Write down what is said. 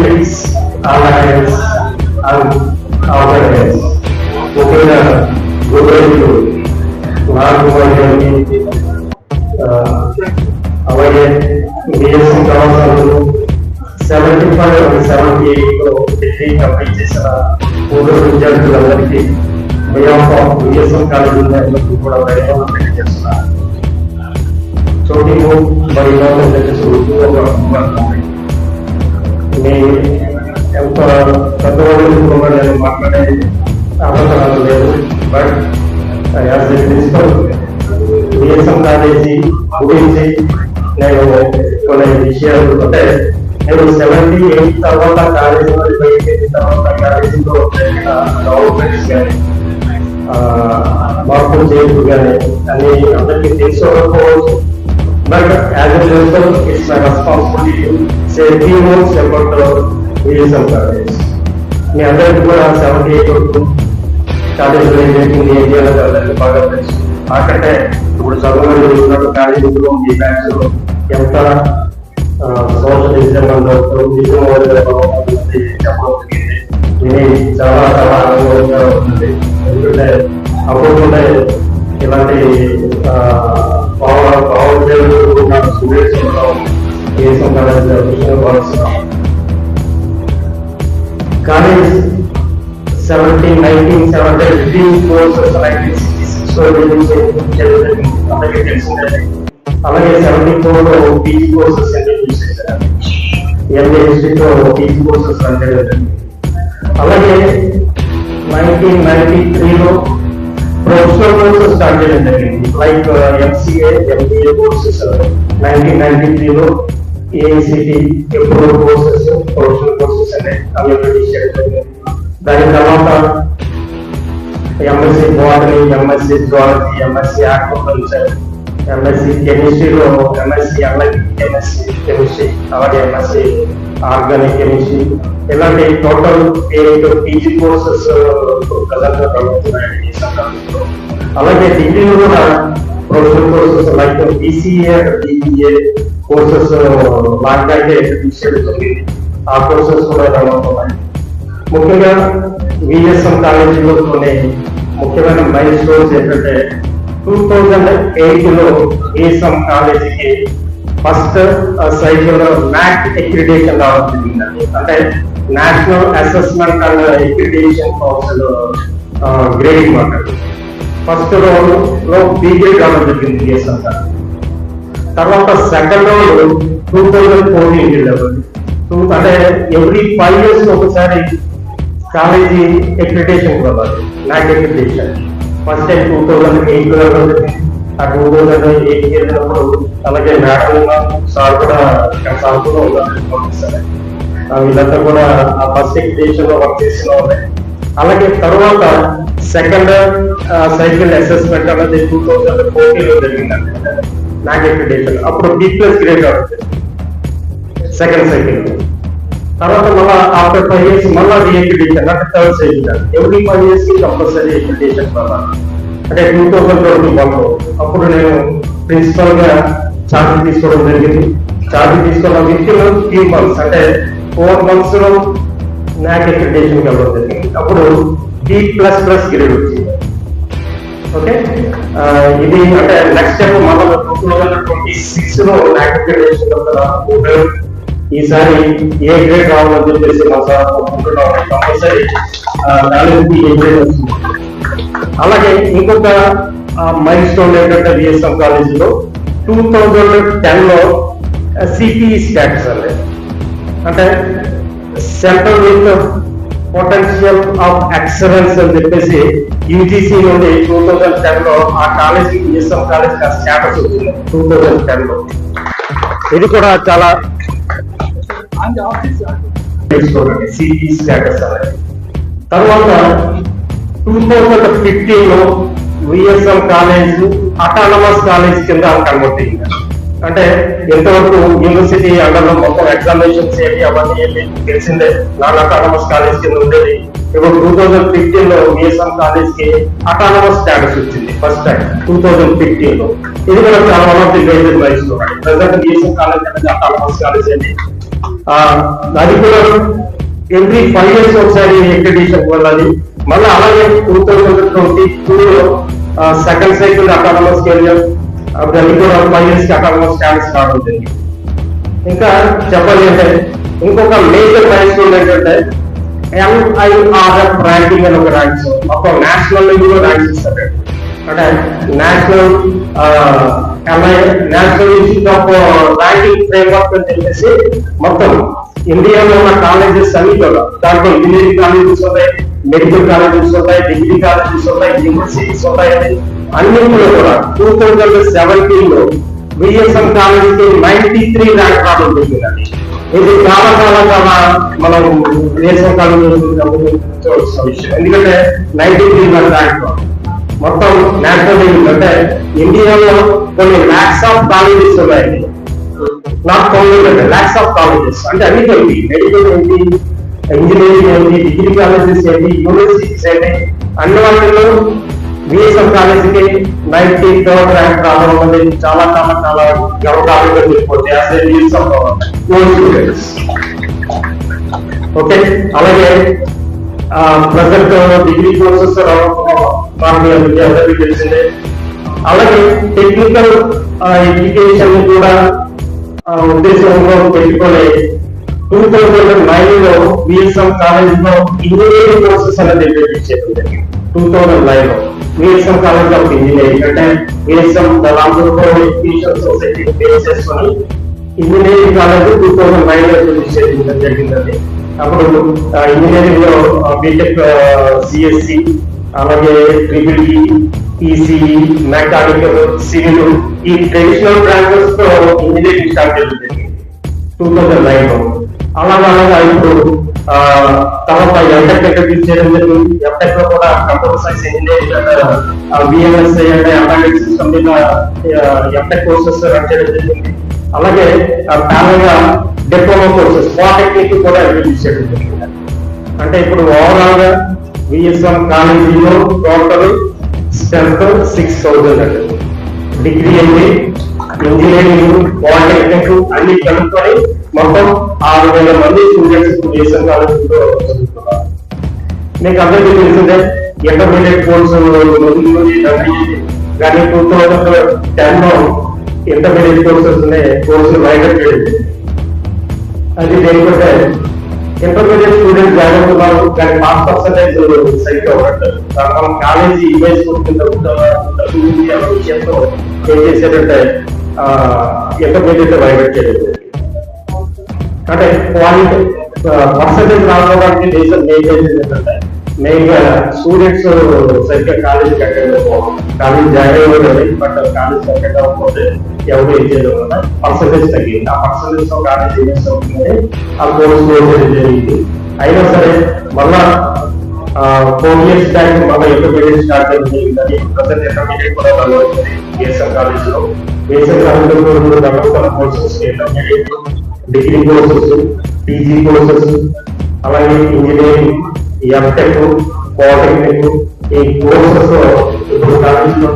benefits, alliance, and awareness. ముఖ్యంగా గోదావరిలో నాలుగు అలాగే బిఎస్సీ కళాశాలలో 75 and 78 డిగ్రీ కంప్లీట్ చేసిన పూర్వ విద్యార్థులందరికీ బిఎస్ఎం కాలేజీ కూడా ధన్యవాదాలు చేస్తున్నారు. చోటిము మరియు మీ ఎంత పెద్దవాళ్ళు నేను మాట్లాడే అవసరాలు లేదు. But as a principal BSM college గురించి నేను కొన్ని విషయాలు అంటే నేను 78 తర్వాత కాలేజీ తర్వాత కాలేజీలో గవర్నమెంట్స్ కానీ మార్పులు చేయదు కానీ అని అందరికీ తెలుసుకోకపోవచ్చు. But as a principal it's my responsibility to say few words about BSM college. మీ అందరికీ కూడా 78 వరకు కాలేజీలో ఏం జరిగింది, ఏం చేయాలి అందరికీ బాగా తెలుసు. అక్కడే ఇప్పుడు చదువులు చూసినట్టు కాలేజీలో ఈ బ్యాచ్ లో ఎంత సోషలిజం చాలా చాలా అనుభవంగా ఉంటుంది. ఎందుకంటే అప్పుడు ఇలాంటి స్టూడెంట్స్ దేశం కాలేజ్ 1970 కోర్సెస్ 1966 అలాగే తెలిసిందండి. అలాగే 74 లో పీజీ కోర్సెస్ ఇంట్రడ్యూస్ చేశారు. ఎంఏ హిస్టరీలో పీజీ కోర్సెస్ అంటే అలాగే 1993 లో ప్రొఫెషనల్ కోర్సెస్ స్టార్ట్ చేయడం జరిగింది. లైక్ ఎంసీఏ, ఎంబీఏ కోర్సెస్ 1993 లో AICTE approved courses professional courses అనే అవి ఇంట్రడ్యూస్ చేయడం జరిగింది. దాని తర్వాత MSc botany, MSc zoology, MSc aquaculture, MSc కెమిస్ట్రీలో ఎంఎస్సీ అనాలిటిక్ కెమిస్ట్రీ, అలాగే ఎంఎస్సీ ఆర్గానిక్ కెమిస్ట్రీ, ఇలాంటి టోటల్ 8 పీజీ కోర్సెస్ ప్రజెంట్గా జరుగుతున్నాయి. అలాగే డిగ్రీలో కూడా professional courses like BCA, BBA courses long introduce చేయడం జరిగింది. ఆ కోర్సెస్ కూడా జరుగుతున్నాయి. ముఖ్యంగా విఎస్ఎం కాలేజీలో కొన్ని ముఖ్యమైన మైల్ స్టోన్స్ ఏంటంటే 2008 లో విఎస్ఎం కాలేజీకి ఫస్ట్ సైకిల్ NAAC అక్రిడిటేషన్ రావడం జరిగిందండి. అంటే national assessment and accreditation council grading మాట. ఫస్ట్ రౌండ్ లో బి గ్రేడ్ రావడం జరిగింది విఎస్ఎం కాలేజీ. తర్వాత సెకండ్ రౌండ్ 2014 లెవెల్ అంటే ఎవ్రీ 5 years ఒకసారి కాలేజీ అక్రిడిటేషన్ రావాలి, NAAC అక్రిడిటేషన్. ఫస్ట్ టైం 2008 లో ఆ 2008 వెళ్ళినప్పుడు అలాగే మేడం సార్ కూడా వీళ్ళంతా కూడా ఆ ఫస్ట్ అక్రిడిటేషన్ లో వర్క్ చేసిన వాళ్ళే. అలాగే తర్వాత సెకండ్ సైకిల్ అసెస్మెంట్ అనేది 2014 లో జరిగిందండి NAAC అక్రిడిటేషన్. అప్పుడు B+ గ్రేడ్ అవుతుంది సెకండ్ సైకిల్. తర్వాత మళ్ళీ ఆఫ్టర్ 5 years మళ్ళీ రీఅక్రిడిటేషన్ అంటే థర్డ్ సైకిల్. ఎవ్రీ 5 years కి కంపల్సరీ అక్రిడిటేషన్ రావాలి. అంటే 2021 అప్పుడు నేను ప్రిన్సిపల్ గా ఛార్జ్ తీసుకోవడం జరిగింది. ఛార్జ్ తీసుకోవడం విత్ 3 months అంటే 4 months లో NAAC అక్రిడిటేషన్ వెళ్ళడం జరిగింది. అప్పుడు B++ గ్రేడ్ వచ్చింది. ఓకే, ఇది అంటే నెక్స్ట్ స్టెప్ మళ్ళీ 2026 లో NAAC అక్రిడిటేషన్ ఈసారి ఏ గ్రేడ్ రావాలని చెప్పేసి మా సార్ కంపల్సరీ కాలేజీకి ఏ గ్రేడ్ వస్తుంది. అలాగే ఇంకొక మైల్ స్టోన్ ఏంటంటే విఎస్ఎం కాలేజీలో 2010 లో సిపిఈ స్టాటస్ అంటే central with potential of excellence అని చెప్పేసి యూజీసీ నుండి 2010 లో ఆ కాలేజీ విఎస్ఎం కాలేజీ స్టాటస్ వచ్చింది 2010 లో. ఇది కూడా చాలా సిపిఈ స్టాటస్ అనేది. తర్వాత 2015 లో విఎస్ఎం కాలేజ్ అటానమస్ కాలేజ్ కింద కన్వర్ట్ అయింది. అంటే ఎంతవరకు యూనివర్సిటీ అండర్లో మొత్తం ఎగ్జామినేషన్స్ ఏంటి అవన్నీ తెలిసిందే. నాన్ అటానమస్ కాలేజ్ కింద ఉండేది. ఇప్పుడు 2015 లో విఎస్ఎం కాలేజ్ కి అటానమస్ స్టాటస్ వచ్చింది ఫస్ట్ టైం 2015 లో. ఇది కూడా చాలా one of the major milestone. Present VSM college అనేది అటానమస్ కాలేజ్ అండి. అది కూడా ఎవ్రీ 5 years ఒకసారి అక్రిడిటేషన్ వెళ్ళాలి. మళ్ళీ అలాగే 2022 సెకండ్ సైకిల్ అటానమస్ కెరియర్ అది కూడా 5 years కి అటానమస్ స్టాండర్డ్స్ రావడం జరిగింది. ఇంకా చెప్పాలి అంటే ఇంకొక మేజర్ మైల్ స్టోన్ ఏంటంటే MIRF ర్యాంకింగ్ అని ఒక ర్యాంక్స్ మొత్తం నేషనల్ లెవెల్లో ర్యాంక్స్ ఇస్తారు. అంటే national national institute of ranking framework అని చెప్పేసి మొత్తం ఇండియాలో ఉన్న కాలేజెస్ అన్ని కూడా దాంట్లో ఇంజనీరింగ్ కాలేజెస్ ఉన్నాయి, మెడికల్ కాలేజెస్ ఉన్నాయి, డిగ్రీ కాలేజెస్ ఉన్నాయి, యూనివర్సిటీస్ ఉన్నాయి. అన్నింటిలో కూడా 2017 లో విఎస్ఎం కాలేజీకి 93 ర్యాంక్ రావడం జరిగింది. ఇది చాలా చాలా చాలా మనం విఎస్ఎం కాలేజీ చూడాల్సిన విషయం. ఎందుకంటే 93 ర్యాంక్ మొత్తం నేషనల్ లెవెల్ అంటే ఇండియాలో కొన్ని లాక్స్ ఆఫ్ కాలేజెస్ ఉన్నాయి. Not only lakhs of colleges అంటే అన్ని ఏంటి, మెడికల్ ఏంటి, ఇంజనీరింగ్ ఏంటి, డిగ్రీ కాలేజెస్ ఏంటి, యూనివర్సిటీస్ ఏంటి, అన్ని వాటిల్లో విఎస్ఎం కాలేజీకి 93rd ర్యాంక్ రావడం అనేది చాలా చాలా చాలా గర్వకారణంగా చెప్పుకోవచ్చు. ఓకే, అలాగే ప్రజెంట్ డిగ్రీ కోర్సెస్ అందరికీ తెలిసిందే. అలాగే టెక్నికల్ ఎడ్యుకేషన్ కూడా ఉద్దేశంలో పెట్టుకొని 2009 లో విఎస్ఎం కాలేజ్ లో ఇంజనీరింగ్ కోర్సెస్ అనేది ఇంట్రడ్యూస్ చేయడం జరిగింది. 2009 లో విఎస్ఎం కాలేజ్ ఆఫ్ ఇంజనీరింగ్ అంటే విఎస్ఎం ఎడ్యుకేషన్ సొసైటీ బేస్ చేసుకొని ఇంజనీరింగ్ కాలేజ్ 2009 లో ఇంట్రడ్యూస్ చేయడం జరిగిందండి. అప్పుడు ఇంజనీరింగ్ లో బీటెక్, సిఎస్సి, అలాగే ట్రిపుల్ ఈసీఈ, మెకానికల్, సివిల్ ఈ ట్రెడిషనల్ బ్రాంచెస్ తో ఇంజనీరింగ్ స్టార్ట్ చేయడం జరిగింది 2009 లో. అలాగా ఇప్పుడు తర్వాత ఎంటెక్ ఇంట్రడ్యూస్ చేయడం జరిగింది. ఎంటెక్ లో కూడా కంప్యూటర్ సైన్స్ ఇంజనీరింగ్ బిఎంఎస్ఐ అంటే ఎంబెడెడ్ సిస్టమ్ మీద ఎంటెక్ కోర్సెస్ రన్ చేయడం జరిగింది. అలాగే ప్యారల్గా డిప్లొమా కోర్సెస్ పాలిటెక్నిక్ కూడా ఇంట్రడ్యూస్ చేయడం జరిగింది. అంటే ఇప్పుడు ఓవరాల్ గా విఎస్ఎం కాలేజీలో టోటల్ స్ట్రెంత్ 6000 అండి. డిగ్రీ అయితే ఇంజనీరింగ్, పాలిటెక్నిక్ అన్ని కలుపుకొని మొత్తం 6000 మంది స్టూడెంట్స్ విఎస్ఎం కాలేజీలో చదువుతున్నారు. మీకు అందరికీ తెలిసిందే ఇంటర్మీడియట్ కోర్సు కానీ 2010 లో ఇంటర్మీడియట్ కోర్సెస్ కోర్సులు వైడప్ చేయడం. అది దేనికంటే ఇంటర్మీడియట్ స్టూడెంట్స్ జాయిన్ అవుతున్నారు కానీ పాస్ పర్సెంటేజ్ సరిగ్గా ఉండట్లేదు. మనం కాలేజీ ఇమేజ్ విషయంతో ఏం చేసేటంటే ఇంటర్మీడియట్ వైడప్ చేయడం. అంటే క్వాలిటీ పర్సెంటేజ్ రావడానికి దేశం ఏం చేసేది ఏంటంటే మెయిన్ గా స్టూడెంట్స్ సరిగ్గా కాలేజీకి అటెండ్ అవ్వకపోవడం, కాలేజ్ జాయిన్ అవ్వడం, బట్ కాలేజ్ అటెండ్ అవ్వకపోతే ఎవరు ఏం చేయడం వల్ల పర్సెంటేజ్ తగ్గింది. ఆ పర్సెంటేజ్ తో కాలేజ్ ఏం అవుతుంది ఆ కోర్స్ జరిగింది. అయినా సరే మళ్ళా 4 years బ్యాక్ మళ్ళీ ఇంటర్మీడియట్ స్టార్ట్ అయింది. ప్రజెంట్ ఇంటర్మీడియట్ కూడా బిఎస్ఎం కాలేజ్ లో రకరకాల courses intermediate, degree courses, PG courses, అలాగే ఇంజనీరింగ్, ఎంటెక్, పాలిటెక్నిక్ ఈ కోర్సెస్ ఇప్పుడు కాలేజ్ లో